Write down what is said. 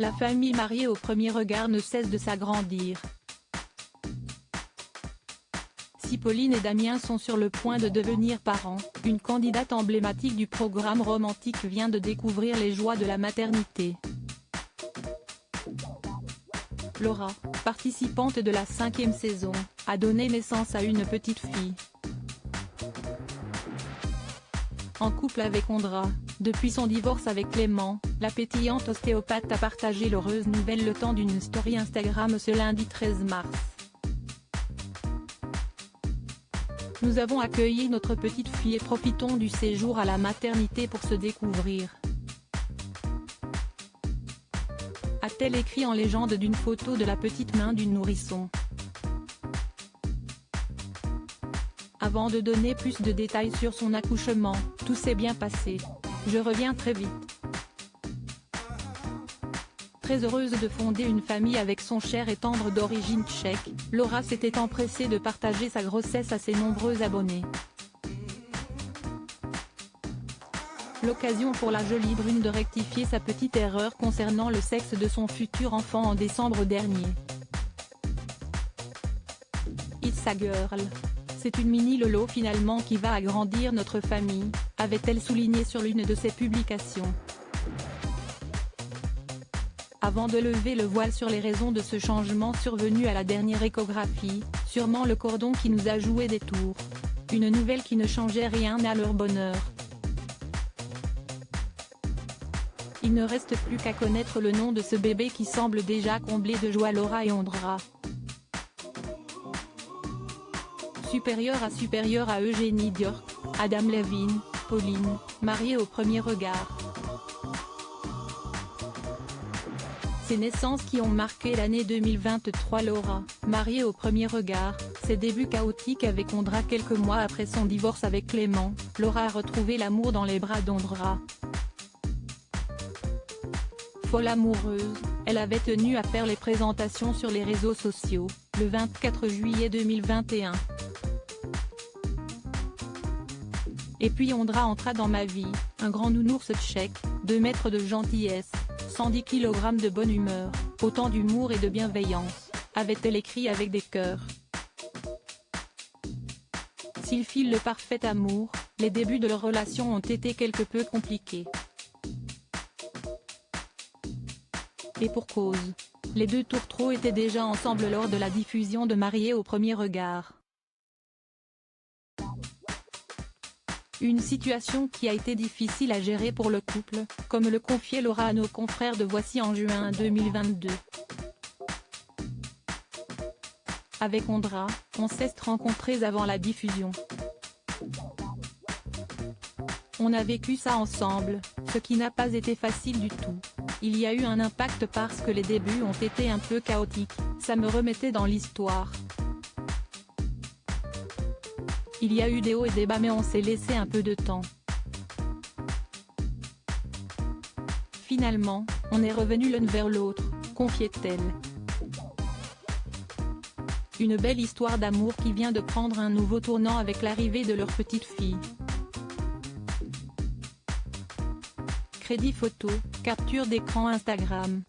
La famille mariée au premier regard ne cesse de s'agrandir. Si Pauline et Damien sont sur le point de devenir parents, une candidate emblématique du programme romantique vient de découvrir les joies de la maternité. Laura, participante de la 5e saison, a donné naissance à une petite fille. En couple avec Ondra, depuis son divorce avec Clément, la pétillante ostéopathe a partagé l'heureuse nouvelle le temps d'une story Instagram ce lundi 13 mars. Nous avons accueilli notre petite fille et profitons du séjour à la maternité pour se découvrir. A-t-elle écrit en légende d'une photo de la petite main du nourrisson. Avant de donner plus de détails sur son accouchement, tout s'est bien passé. Je reviens très vite. Très heureuse de fonder une famille avec son cher et tendre d'origine tchèque, Laura s'était empressée de partager sa grossesse à ses nombreux abonnés. L'occasion pour la jolie brune de rectifier sa petite erreur concernant le sexe de son futur enfant en décembre dernier. It's a girl. C'est une mini Lolo finalement qui va agrandir notre famille, avait-elle souligné sur l'une de ses publications. Avant de lever le voile sur les raisons de ce changement survenu à la dernière échographie, sûrement le cordon qui nous a joué des tours. Une nouvelle qui ne changeait rien à leur bonheur. Il ne reste plus qu'à connaître le nom de ce bébé qui semble déjà comblé de joie. Laura et Ondra. Supérieure à Eugénie Dior, Adam Levine, Pauline, mariée au premier regard. Ces naissances qui ont marqué l'année 2023. Laura, mariée au premier regard, ses débuts chaotiques avec Ondra. Quelques mois après son divorce avec Clément, Laura a retrouvé l'amour dans les bras d'Ondra. Folle amoureuse, elle avait tenu à faire les présentations sur les réseaux sociaux, le 24 juillet 2021. Et puis Ondra entra dans ma vie, un grand nounours tchèque, 2 mètres de gentillesse, 110 kg de bonne humeur, autant d'humour et de bienveillance, avait-elle écrit avec des cœurs. S'ils filent le parfait amour, les débuts de leur relation ont été quelque peu compliqués. Et pour cause, les deux tourtereaux étaient déjà ensemble lors de la diffusion de Mariés au premier regard. Une situation qui a été difficile à gérer pour le couple, comme le confiait Laura à nos confrères de Voici en juin 2022. Avec Ondra, on s'est rencontrés avant la diffusion. On a vécu ça ensemble, ce qui n'a pas été facile du tout. Il y a eu un impact parce que les débuts ont été un peu chaotiques, ça me remettait dans l'histoire. Il y a eu des hauts et des bas mais on s'est laissé un peu de temps. Finalement, on est revenus l'un vers l'autre, confiait-elle. Une belle histoire d'amour qui vient de prendre un nouveau tournant avec l'arrivée de leur petite fille. Crédit photo, capture d'écran Instagram.